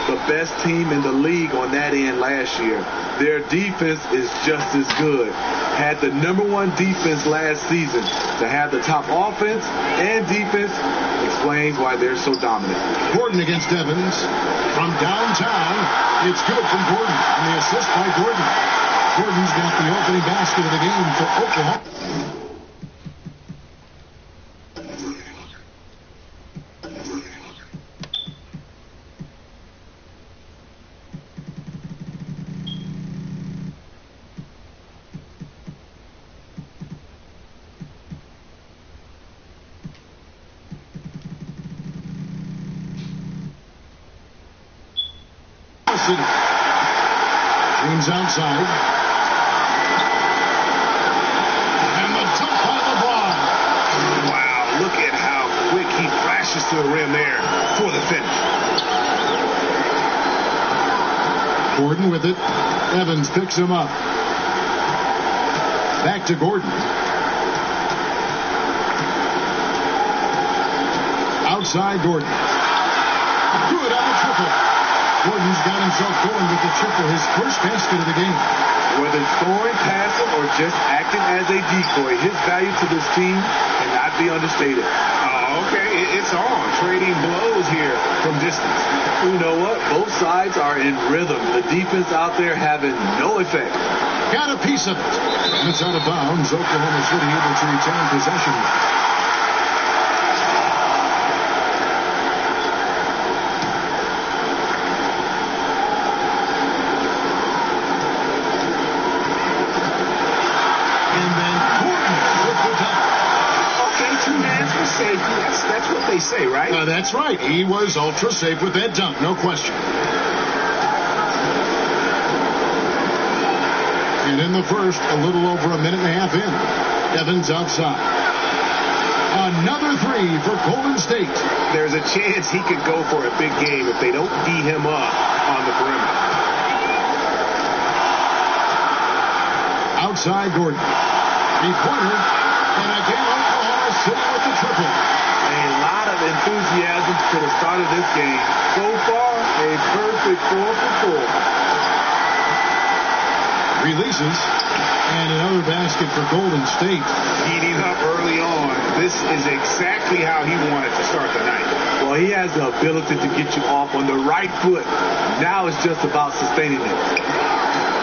the best team in the league on that end last year. Their defense is just as good. Had the #1 defense last season. To have the top offense and defense explains why they're so dominant. Gordon against Evans. From downtown, it's good from Gordon. And the assist by Gordon. Gordon's got the opening basket of the game for Oklahoma. James outside. And the dunk by LeBron. Wow, look at how quick he flashes to the rim there for the finish. Gordon with it. Evans picks him up. Back to Gordon. Outside Gordon. Good on the triple. Gordon's got himself going with the triple, his first basket of the game. Whether scoring, passing, or just acting as a decoy, his value to this team cannot be understated. Oh, okay, it's on. Trading blows here from distance. You know what? Both sides are in rhythm. The defense out there having no effect. Got a piece of it. And it's out of bounds. Oklahoma City able to retain possession. That's what they say, right? That's right. He was ultra safe with that dunk, no question. And in the first, a little over a minute and a half in, Evans outside. Another three for Golden State. There's a chance he could go for a big game if they don't D him up on the perimeter. Outside Gordon. Three-pointer. And again, Oklahoma City with the triple. A lot of enthusiasm to the start of this game. So far, a perfect 4 for 4. Releases. And another basket for Golden State. Heating up early on. This is exactly how he wanted to start the night. Well, he has the ability to get you off on the right foot. Now it's just about sustaining it.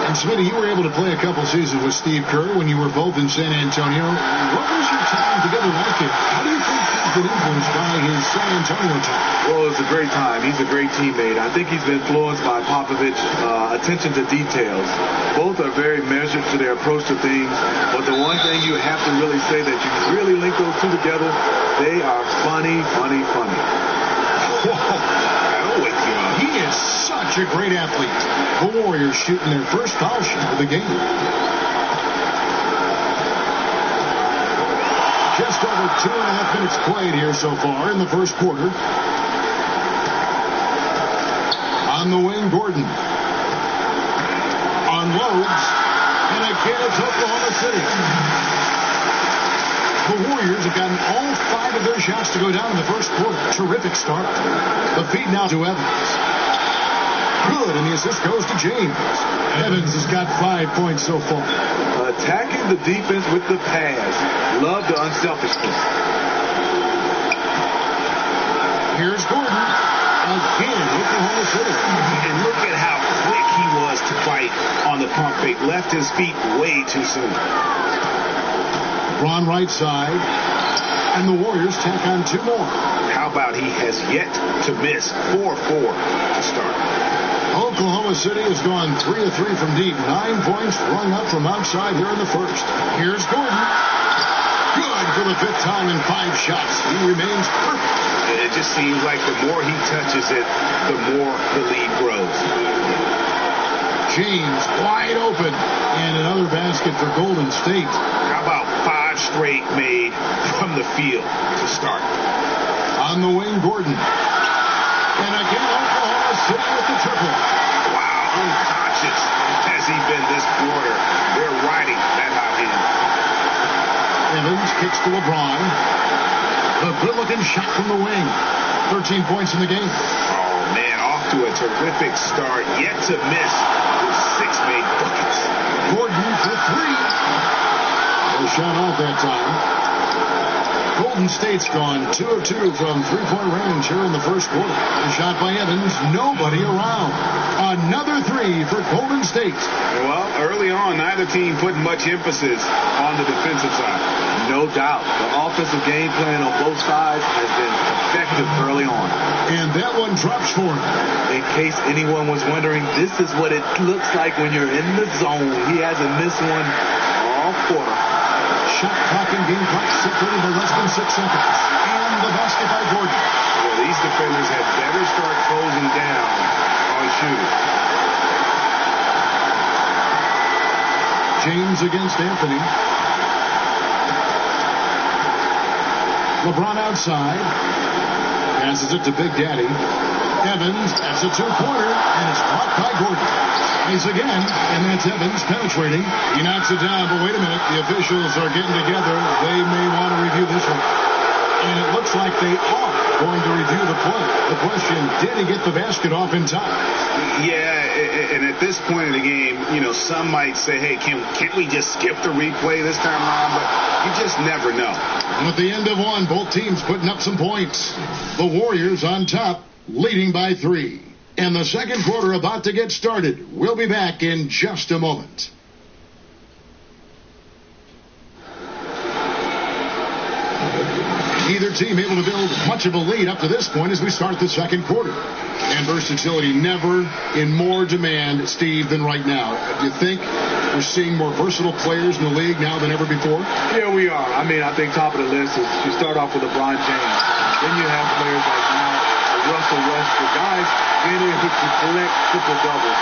And Smitty, you were able to play a couple seasons with Steve Kerr when you were both in San Antonio. What was your time together like it? How do you think he's been influenced by his San Antonio time? Well, it's a great time. He's a great teammate. I think he's been influenced by Popovich's attention to details. Both are very measured to their approach to things, but the one thing you have to really say that you really link those two together, they are funny. Whoa. I'm with you. He is such a great athlete. The Warriors shooting their first foul shot of the game. Just over 2.5 minutes played here so far in the first quarter. On the wing, Gordon. Unloads. And again, it's Oklahoma City. The Warriors have gotten all 5 of their shots to go down in the first quarter. Terrific start. The feed now to Evans. Good, and the assist goes to James. Evans has got 5 points so far. Attacking the defense with the pass. Love the unselfishness. Here's Gordon. Again, Oklahoma City. And look at how quick he was to fight on the pump fake. Left his feet way too soon. Ron right side. And the Warriors tack on 2 more. How about he has yet to miss 4-4 to start. Oklahoma City has gone 3 of 3 from deep. 9 points flung up from outside here in the first. Here's Gordon. Good for the 5th time in 5 shots. He remains perfect. It just seems like the more he touches it, the more the lead grows. James wide open. And another basket for Golden State. How about 5 straight made from the field to start? On the wing, Gordon. And again, Oklahoma City with the triple. Wow, unconscious has he been this quarter. They're riding that hot hand. Evans kicks to LeBron. A good-looking shot from the wing. 13 points in the game. Oh, man, off to a terrific start, yet to miss with 6 made buckets. Gordon for 3. No shot off that time. Golden State's gone 2 of 2 from three-point range here in the first quarter. A shot by Evans, nobody around. Another 3 for Golden State. Well, early on, neither team put much emphasis on the defensive side. No doubt. The offensive game plan on both sides has been effective early on. And that one drops for him. In case anyone was wondering, this is what it looks like when you're in the zone. He hasn't missed one all quarter. Shot clock and game clock separated by less than 6 seconds. And the basket by Gordon. Well, these defenders had better start closing down on shooters. James against Anthony. LeBron outside. Passes it to Big Daddy. Evans, that's a two-pointer, and it's blocked by Gordon. He's again, and that's Evans penetrating. He knocks it down, but wait a minute. The officials are getting together. They may want to review this one. And it looks like they are going to review the play. The question, did he get the basket off in time? Yeah, and at this point in the game, you know, some might say, hey, can't we just skip the replay this time around? But you just never know. And at the end of one, both teams putting up some points. The Warriors on top, leading by 3. And the second quarter about to get started. We'll be back in just a moment. Neither team able to build much of a lead up to this point as we start the second quarter. And versatility never in more demand, Steve, than right now. Do you think we're seeing more versatile players in the league now than ever before? Yeah, we are. I mean, I think top of the list is you start off with LeBron James. Then you have players like Russell Westbrook, guys being able to collect triple-doubles.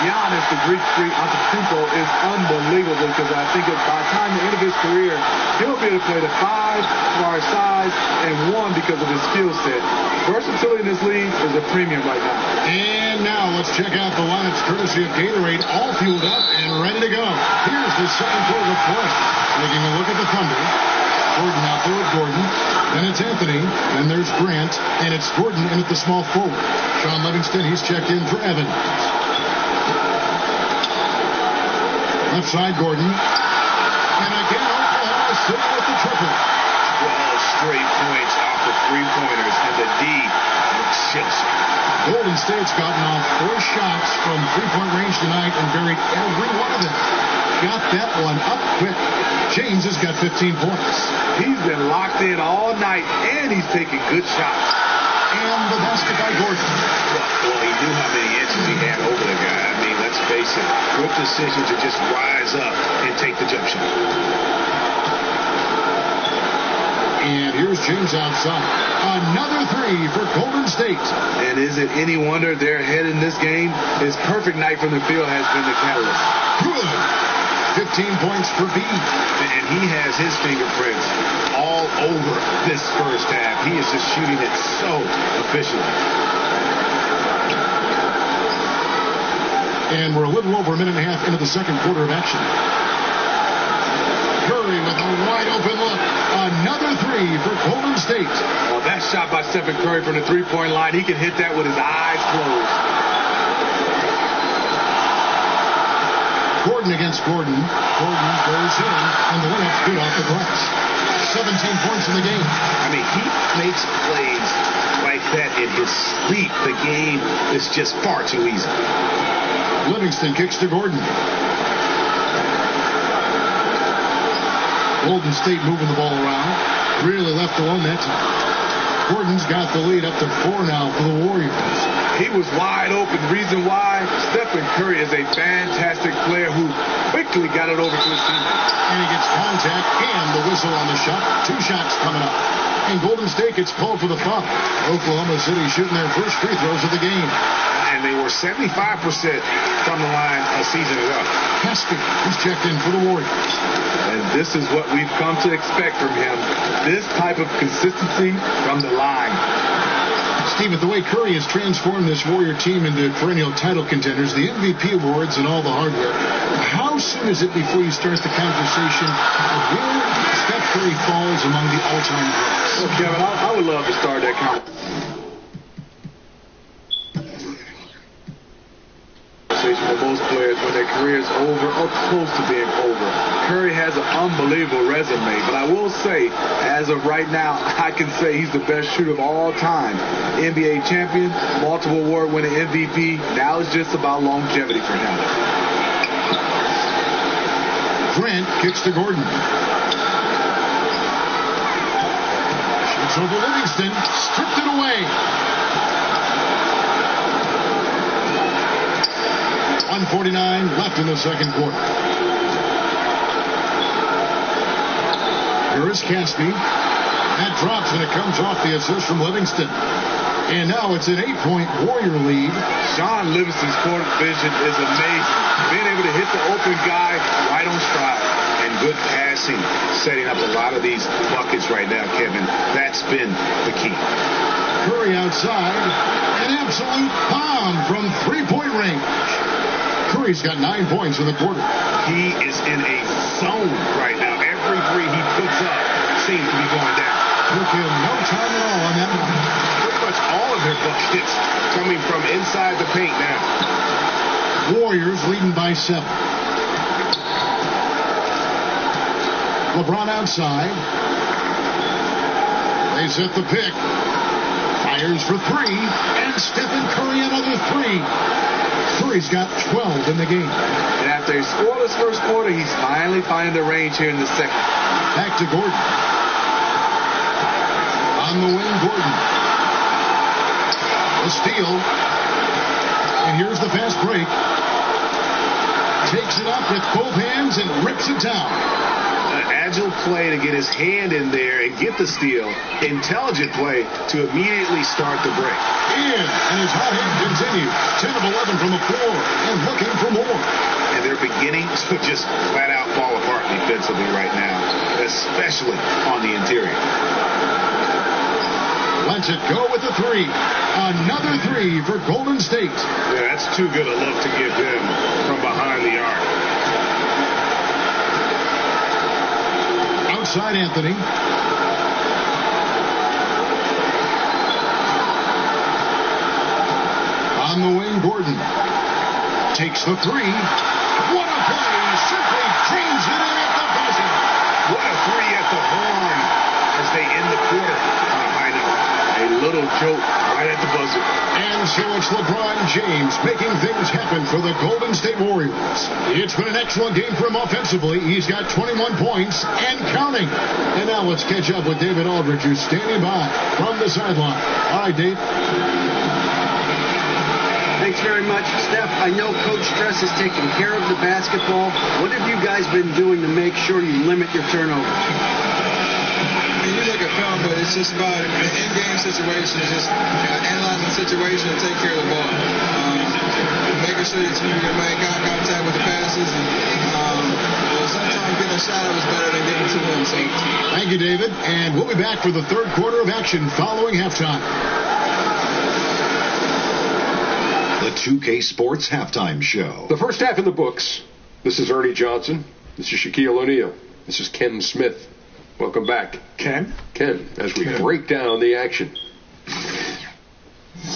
Giannis, the Greek freak, Antetokounmpo, is unbelievable because I think by the time the end of his career, he'll be able to play the 5 for our size and 1 because of his skill set. Versatility in this league is a premium right now. And now let's check out the lineups courtesy of Gatorade, all fueled up and ready to go. Here's the second quarter of play. Taking a look at the Thunder. Gordon out there with Gordon. Then it's Anthony. Then there's Grant. And it's Gordon in at the small forward. Sean Livingston, he's checked in for Evans. Left side, Gordon. And again, Oklahoma sitting with the triple. 12 straight points off the three-pointers, and the D looks shifty. Golden State's gotten off 4 shots from three-point range tonight and buried every one of them. Got that one up quick. James has got 15 points. He's been locked in all night, and he's taking good shots. And the basket by Gordon. Well, he knew how many inches he had over the guy. I mean, let's face it. Good decision to just rise up and take the jump shot. And here's James outside. Another 3 for Golden State. And is it any wonder they're ahead in this game? His perfect night from the field has been the catalyst. Good. 15 points for B. And he has his fingerprints all over this first half. He is just shooting it so efficiently. And we're a little over a minute and a half into the second quarter of action. Curry with a wide open look. Another 3 for Golden State. Well, that shot by Stephen Curry from the three-point line, he can hit that with his eyes closed. Gordon against Gordon. Gordon goes in, and the layup's good off the glass. 17 points in the game. I mean, he makes plays like that in his sleep. The game is just far too easy. Livingston kicks to Gordon. Golden State moving the ball around. Really left alone that time. Gordon's got the lead up to 4 now for the Warriors. He was wide open. Reason why? Stephen Curry is a fantastic player who quickly got it over to his teammates. And he gets contact and the whistle on the shot. 2 shots coming up. And Golden State gets called for the foul. Oklahoma City shooting their first free throws of the game. And they were 75% from the line a season ago. Caspi is checked in for the Warriors. And this is what we've come to expect from him. This type of consistency from the line. Steve, with the way Curry has transformed this Warrior team into perennial title contenders, the MVP awards and all the hardware, how soon is it before you start the conversation of where Steph Curry falls among the all-time greats? Well, Kevin, I would love to start that conversation. players when their career is over or close to being over. Curry has an unbelievable resume, but I will say, as of right now, I can say he's the best shooter of all time. NBA champion, multiple award-winning MVP. Now it's just about longevity for him. Grant kicks to Gordon. Shoots over Livingston. Stripped it away. 1:49 left in the second quarter. Here is Caspi. That drops and it comes off the assist from Livingston. And now it's an 8-point Warrior lead. Sean Livingston's court vision is amazing. Being able to hit the open guy right on stride. And good passing, setting up a lot of these buckets right now, Kevin. That's been the key. Curry outside. An absolute bomb from three-point range. Curry's got 9 points in the quarter. He is in a zone right now. Every three he puts up seems to be going down. Took him no time at all on that one. Pretty much all of their buckets coming from inside the paint now. Warriors leading by 7. LeBron outside. They set the pick. Fires for 3. And Stephen Curry another 3. Curry's got 12 in the game. And after he scored his first quarter, he's finally finding the range here in the second. Back to Gordon. On the wing, Gordon. The steal. And here's the fast break. Takes it up with both hands and rips it down. An agile play to get his hand in there and get the steal. Intelligent play to immediately start the break. And his hot hand continues. 10 of 11 from the floor and looking for more. And they're beginning to just flat out fall apart defensively right now, especially on the interior. Lets it go with the 3. Another 3 for Golden State. Yeah, that's too good a look to give them from behind the arc. Outside Anthony. On the wing, Gordon. Takes the 3. What a play. Simply drains it in at the buzzer. What a 3 at the horn as they end the quarter on a high note. A little joke right at the buzzer. And so it's LeBron James making things happen for the Golden State Warriors. It's been an excellent game for him offensively. He's got 21 points and counting. And now let's catch up with David Aldridge, who's standing by from the sideline. All right, Dave. Thanks very much, Steph. I know Coach Stress is taking care of the basketball. What have you guys been doing to make sure you limit your turnovers? You look at film, but it's just about in-game situations, just analyzing the situation and take care of the ball. Making sure that you can make contact with the passes. And sometimes getting a shot up is better than getting to them. So. Thank you, David. And we'll be back for the third quarter of action following halftime. The 2K Sports Halftime Show. The first half in the books. This is Ernie Johnson. This is Shaquille O'Neal. This is Ken Smith. Welcome back. Ken, as we break down the action.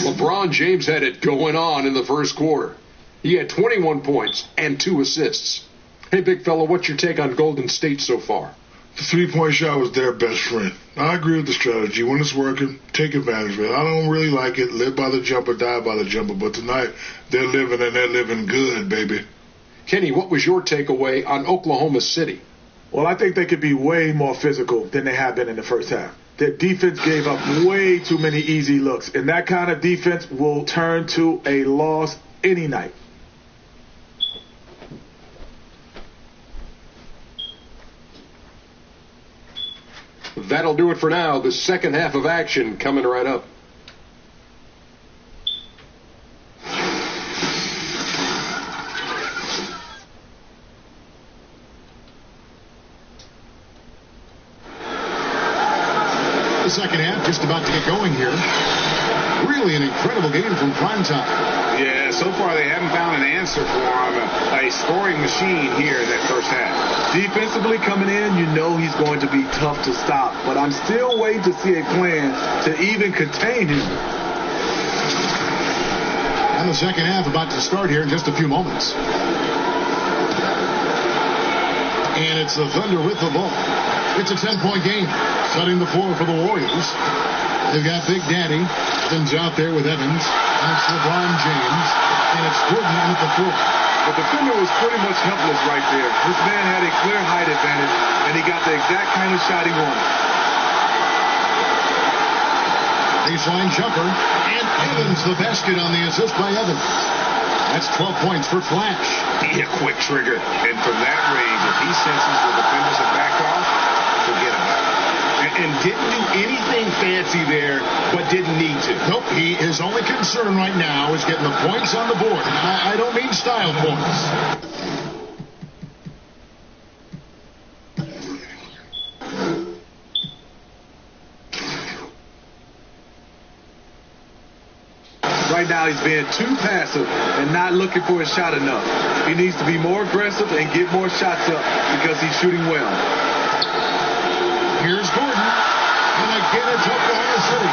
LeBron James had it going on in the first quarter. He had 21 points and 2 assists. Hey, big fella, what's your take on Golden State so far? The three-point shot was their best friend. I agree with the strategy. When it's working, take advantage of it. I don't really like it. Live by the jumper, die by the jumper. But tonight, they're living, and they're living good, baby. Kenny, what was your takeaway on Oklahoma City? Well, I think they could be way more physical than they have been in the first half. Their defense gave up way too many easy looks, and that kind of defense will turn to a loss any night. That'll do it for now. The second half of action coming right up. The second half just about to get going here. Really an incredible game from primetime. Yeah, so far they haven't found an answer for him. A scoring machine here in that first half. Defensively coming in, you know he's going to be tough to stop. But I'm still waiting to see a plan to even contain him. And the second half about to start here in just a few moments. It's the Thunder with the ball. It's a 10-point game. Setting the floor for the Warriors. They've got Big Daddy. Evans out there with Evans. And it's LeBron James. And it's Gordon in at the floor. The defender was pretty much helpless right there. This man had a clear height advantage, and he got the exact kind of shot he wanted. Baseline jumper. And Evans the basket on the assist by Evans. That's 12 points for Flash. He a quick trigger. And from that range, if he senses the defenders are backed off, forget about it. And didn't do anything fancy there, but didn't need to. Nope, his only concern right now is getting the points on the board. I don't mean style points. Right now, he's being too passive and not looking for his shot enough. He needs to be more aggressive and get more shots up because he's shooting well. Here's Gordon. And again, it's Oklahoma City.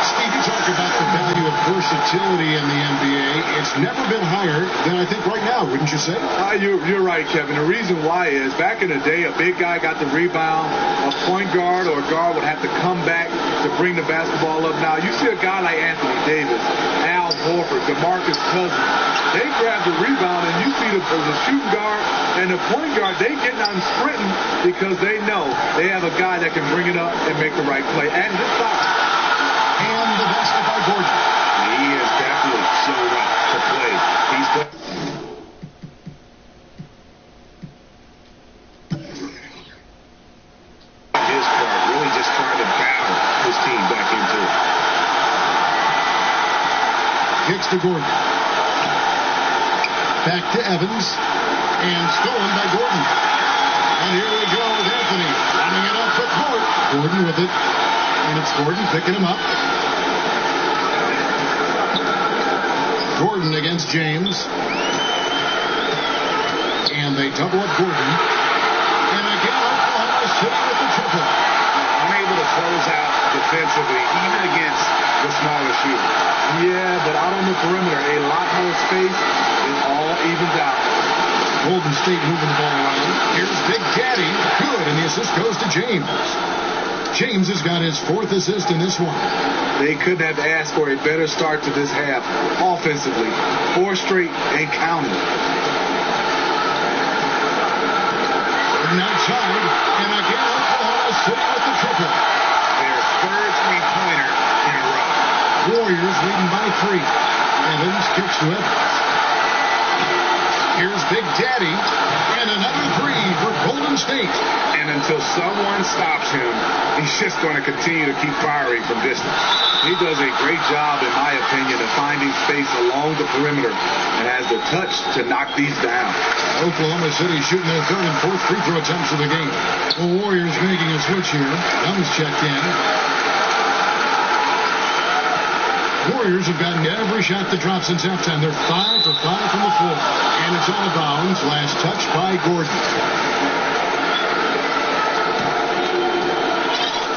Steve, you talk about the value of versatility in the NBA. It's never been higher than I think right now, wouldn't you say? You're right, Kevin. The reason why is back in the day, a big guy got the rebound. A point guard or a guard would have to come back to bring the basketball up. Now, you see a guy like Anthony Davis, Al Horford, DeMarcus Cousins. They grab the rebound, and you see the shooting guard and the point guard, they getting out and sprinting because they know they have a guy that can bring it up and make the right play at his side. And the basket by Gordon. He has definitely shown up to play. He's his part, really just trying to battle his team back into it. Kicks to Gordon. Back to Evans. And stolen by Gordon. And here we go with Anthony. Running it up the court. Gordon with it. And it's Gordon picking him up. Gordon against James. And they double up Gordon. And again, Oklahoma City with the triple. Unable to close out defensively, even against the smaller shooter. Yeah, but out on the perimeter, a lot more space. It all evens out. Golden State moving the ball around. Here's Big Daddy. Good, and the assist goes to James. James has got his fourth assist in this one. They couldn't have asked for a better start to this half offensively. 4 straight and counting. And outside, and again, Oklahoma City with the triple. Their third three-pointer in a row. Warriors leading by 3. Evans kicks to Evans. Here's Big Daddy, and another 3 for Golden State. And until someone stops him, he's just going to continue to keep firing from distance. He does a great job, in my opinion, of finding space along the perimeter and has the touch to knock these down. Oklahoma City shooting their third and fourth free throw attempts of the game. The Warriors making a switch here. Guns checked in. Warriors have gotten every shot that dropped since halftime. They're 5 for 5 from the floor. And it's out of bounds. Last touch by Gordon.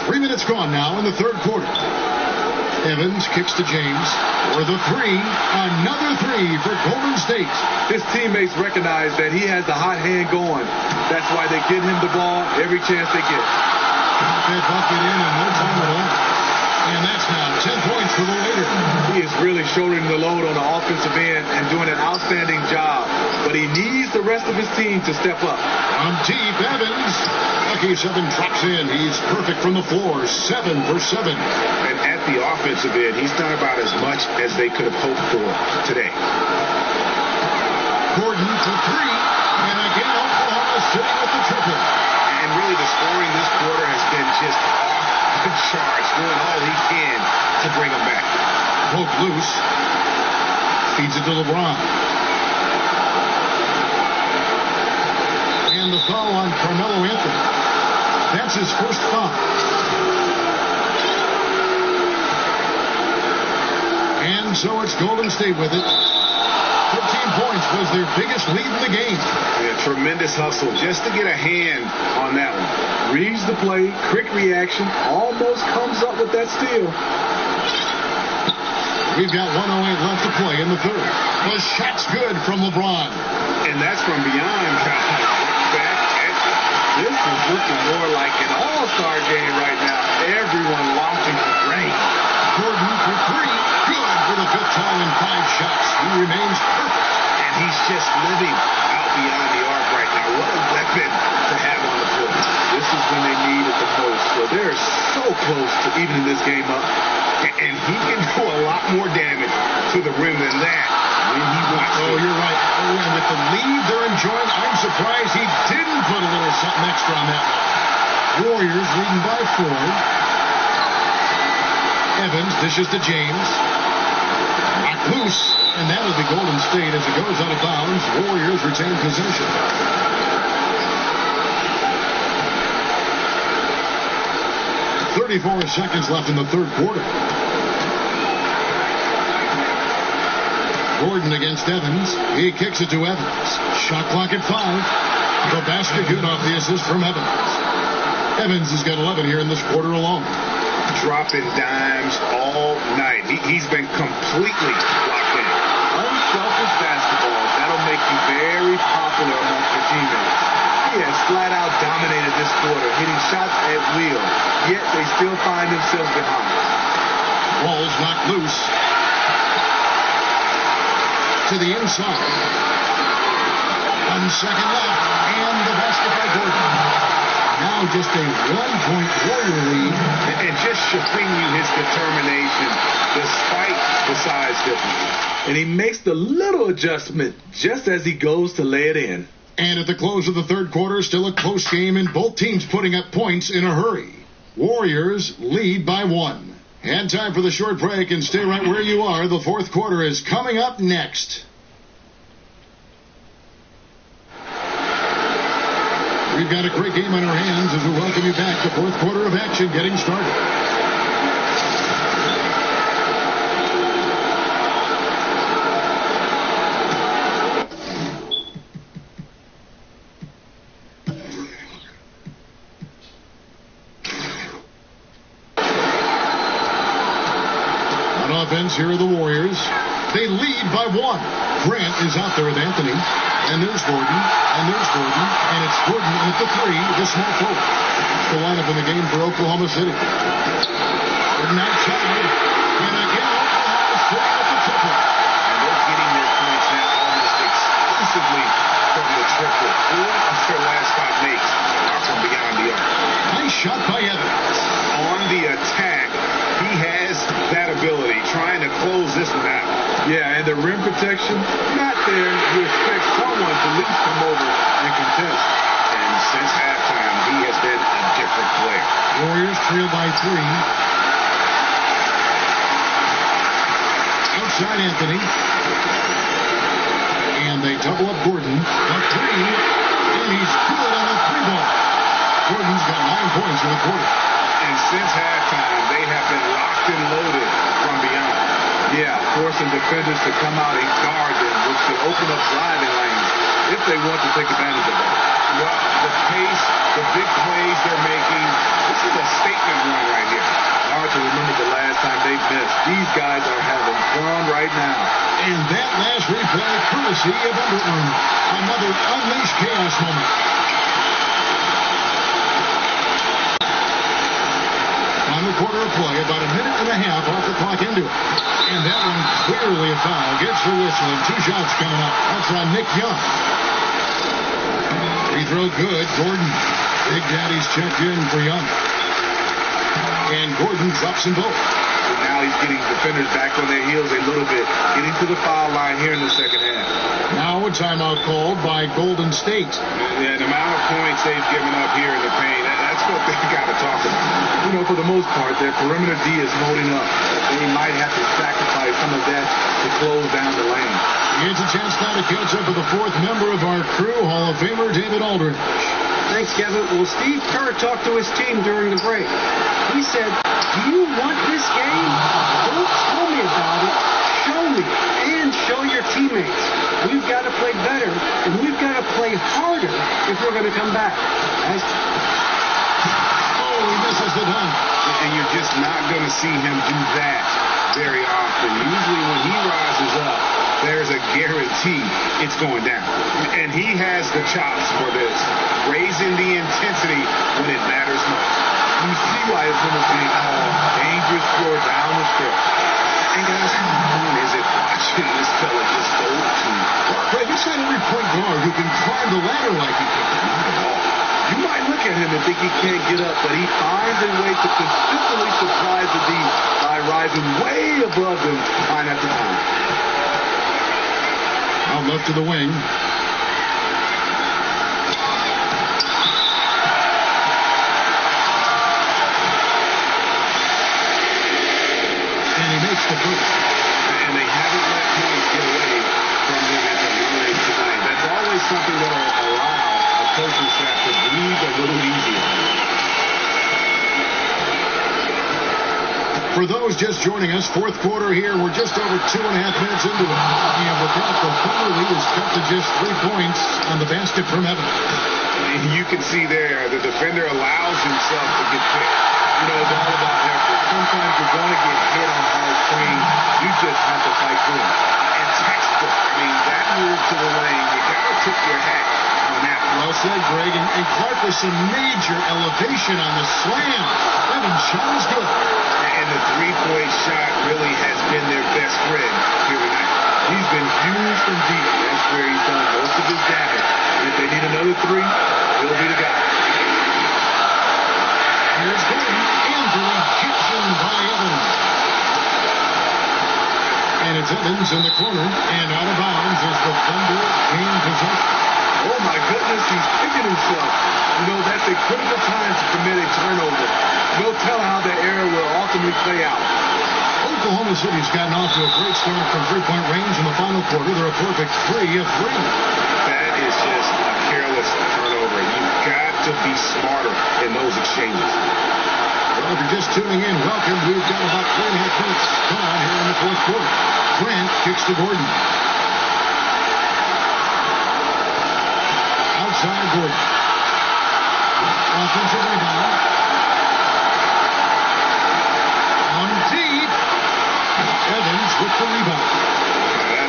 3 minutes gone now in the third quarter. Evans kicks to James for the 3. Another 3 for Golden State. His teammates recognize that he has the hot hand going. That's why they get him the ball every chance they get. That bucket in no time at all. And that's now 10 points for the leader. He is really shouldering the load on the offensive end and doing an outstanding job. But he needs the rest of his team to step up. On deep, Evans. Lucky 7 drops in. He's perfect from the floor. 7 for 7. And at the offensive end, he's done about as much as they could have hoped for today. Gordon for 3. And again, Oklahoma City with the triple. And really the scoring this quarter has been just off the charts, doing all he can to bring them back. Poke loose. Feeds it to LeBron. And the foul on Carmelo Anthony. That's his first foul. And so it's Golden State with it. 15 points was their biggest lead in the game. Yeah, tremendous hustle just to get a hand on that one. Reads the play, quick reaction, almost comes up with that steal. We've got 1:08 left to play in the third. The shot's good from LeBron. And that's from beyond back at looking more like an all-star game right now. Everyone launching for Ray. Gordon for three. Good for the fifth time in 5 shots. He remains perfect. And he's just living out beyond the arc right now. What a weapon to have on the floor. This is when they need it the most. So they're so close to evening this game up. And he can do a lot more damage to the rim than that when he wants to. Oh, you're right. Oh, and with the lead they're enjoying, I'm surprised he didn't put a little something extra on that one. Warriors leading by 4. Evans dishes to James. Knocked loose, and that'll be Golden State as it goes out of bounds. Warriors retain possession. .34 seconds left in the third quarter. Gordon against Evans. He kicks it to Evans. Shot clock at 5. The basket good off the assist from Evans. Evans has got 11 here in this quarter alone. Dropping dimes all night. He's been completely locked in. Unselfish basketball. That'll make you very popular amongst your teammates. He has flat out dominated this quarter, hitting shots at will, yet they still find themselves behind. Ball's knocked loose. To the inside. 1 second left, and the basket by Gordon. Now just a 1-point Warrior lead. And just showing you his determination despite the size difference. And he makes the little adjustment just as he goes to lay it in. And at the close of the third quarter, still a close game, and both teams putting up points in a hurry. Warriors lead by 1. And time for the short break, and stay right where you are. The fourth quarter is coming up next. We've got a great game on our hands as we welcome you back. The fourth quarter of action getting started. Offense here are the Warriors. They lead by 1. Grant is out there with Anthony. And there's Gordon. And there's Gordon. And it's Gordon at the 3, the small forward. The lineup in the game for Oklahoma City. Gordon outside. And again, Oklahoma City with the triple. And they're getting their points now almost exclusively from the triple. 4 of their last 5 makes are from beyond the arc. Nice shot by Evans. On the attack, he has that ability, trying to close this one out. Yeah, and the rim protection, not there. You expect someone to at least come over and contest. And since halftime, he has been a different player. Warriors trail by 3. Outside Anthony. And they double up Gordon. A 3. And he's good on the 3-ball. Gordon's got 9 points in the quarter. And since halftime, they have been locked and loaded from beyond. Yeah, forcing defenders to come out and guard them, which could open up driving lanes if they want to take advantage of that. Well, the pace, the big plays they're making, this is a statement run right here. Hard to remember the last time they missed. These guys are having fun right now. And that last replay, courtesy of Under Armour. Another Unleash Chaos moment. Final quarter of play, about a minute and a half off the clock into it. And that one clearly a foul. Gets the whistle, and 2 shots coming up. That's on Nick Young. Free throw good. Gordon. Big Daddy's checked in for Young. And Gordon drops them both. And now he's getting defenders back on their heels a little bit, getting to the foul line here in the second half. Now a timeout called by Golden State. Yeah, the amount of points they've given up here in the paint, that's what they've got to talk about. You know, for the most part, their perimeter D is holding up. They might have to sacrifice some of that to close down the lane. Here's a chance now to catch up with the 4th member of our crew, Hall of Famer David Aldridge. Thanks, Kevin. Well, Steve Kerr talked to his team during the break. He said, do you want this game? Don't tell me about it. Show me and show your teammates. We've got to play better, and we've got to play harder if we're going to come back. Guys. Oh, he misses the dunk. And you're just not going to see him do that very often. Usually when he rises up, there's a guarantee it's going down. And he has the chops for this, raising the intensity why his name is being called dangerous score down the stretch. And guys, how fun is it watching this fella just go to work? But he's not every point guard who can climb the ladder like he can. Not at all. You might look at him and think he can't get up, but he finds a way to consistently surprise the D by rising way above them time after time. Out left to the wing. And he makes the first. And they haven't let points get away from him at the line tonight. That's always something that will allow a coaching staff to breathe a little easier. For those just joining us, fourth quarter here. We're just over 2.5 minutes into it. And with that, the Thunder lead is cut to just 3 points on the basket from Evans. You can see there the defender allows himself to get picked. You know, it's all about effort. Sometimes you're going to get hit on hard swings. You just have to fight through it. And textbook. I mean, that move to the lane, you got to tip your hat on that. Well said, Greg. And Clark with some major elevation on the slam. Evans' shot is good. And the three-point shot really has been their best friend here tonight. He's been huge from deep. That's where he's done most of his damage. And if they need another three, he'll be the guy. Here's Gordon. And the rejection by Evans. And it's Evans in the corner. And out of bounds as the Thunder gain possession. Oh, my goodness, he's picking himself. You know, that's a critical time to commit a turnover. No telling how that error will ultimately play out. Oklahoma City's gotten off to a great start from three-point range in the final quarter. They're a perfect 3 of 3. That is just a careless turnover. You've got to be smarter in those exchanges. Well, if you're just tuning in, welcome. We've got about 3.5 minutes gone here in the fourth quarter. Grant kicks to Gordon. Outside Gordon. Offensive rebound. On deep. Evans with the rebound.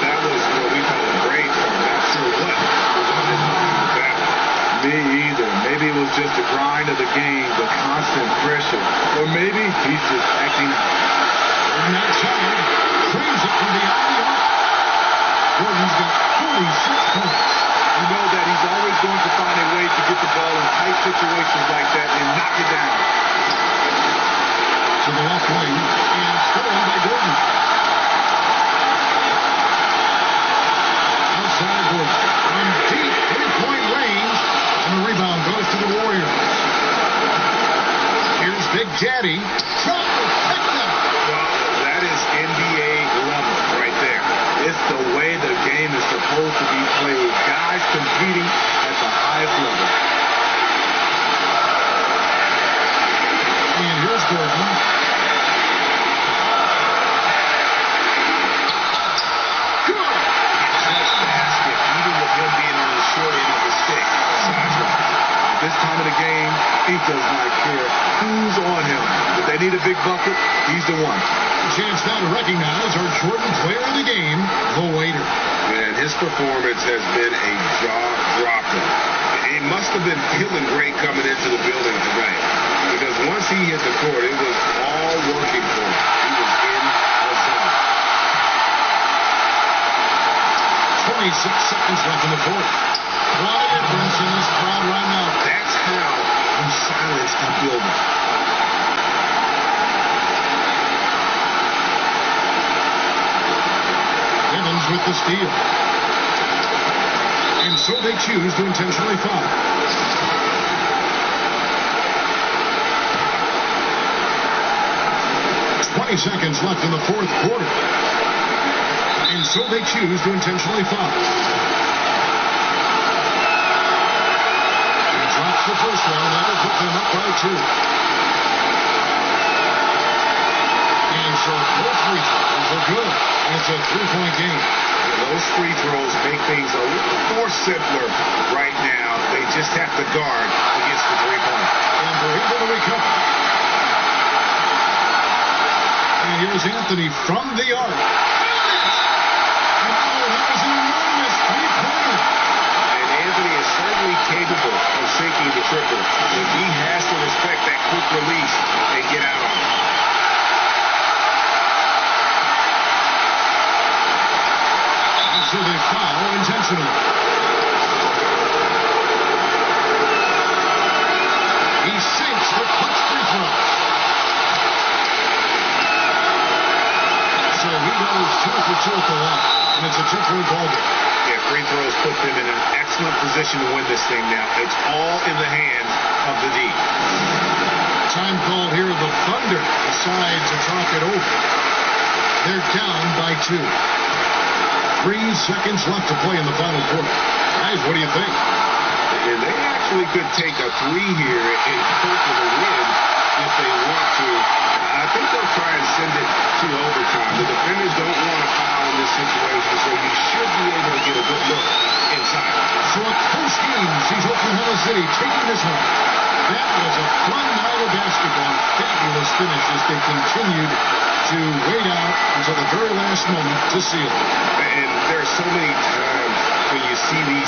That was what we call a brain fart. Not sure what was on his mind with that one. Me either. Maybe it was just the grind of the game, the constant pressure. Or maybe he's just acting out. Gordon outside. Frames it from beyond the arc. Gordon's got 46 points. You know that he's always going to find a way to get the ball in tight situations like that and knock it down. To the left wing, and stolen by Gordon. Outside Gordon. From deep three-point range, and the rebound goes to the Warriors. Here's Big Daddy. Trifecta. Well, that is NBA level right there. It's the way the game is supposed to be played. Guys competing at the highest level. And here's Gordon. Good. Touch basket, even with him being on the short end of the stick. Sideline. At this time of the game, he does not care who's on him. If they need a big bucket, he's the one. Chance now to recognize our Jordan player of the game, the waiter. Man, his performance has been a jaw-dropper. He must have been feeling great coming into the building tonight. Because once he hit the court, it was all working for him. He was in a zone. 26 seconds left in the fourth. A lot of difference in this crowd right now. That's how you silence a building. Evans with the steal. And so they choose to intentionally foul. Seconds left in the fourth quarter. And so they choose to intentionally foul. He drops the first one, and that will put them up by 2. And so both free throws are good. And it's a 3-point game. And those free throws make things a little more simpler right now. They just have to guard against the three-point. And they're able to recover. And here's Anthony from the arc. And oh, that was an enormous three-pointer. And Anthony is certainly capable of sinking the triple. But he has to respect that quick release and position to win this thing now. It's all in the hands of the D. Time called here. The Thunder decide to talk it over. They're down by 2. 3 seconds left to play in the final quarter. Guys, what do you think? And they actually could take a 3 here and hope for the win if they want to. I think they'll try and send it to overtime. The defenders don't want to foul in this situation, so you should be able to get a good look inside. So a close game sees Oklahoma City taking this one. That was a fun night of basketball. Fabulous finish as they continued to wait out until the very last moment to seal it. And there are so many times when you see these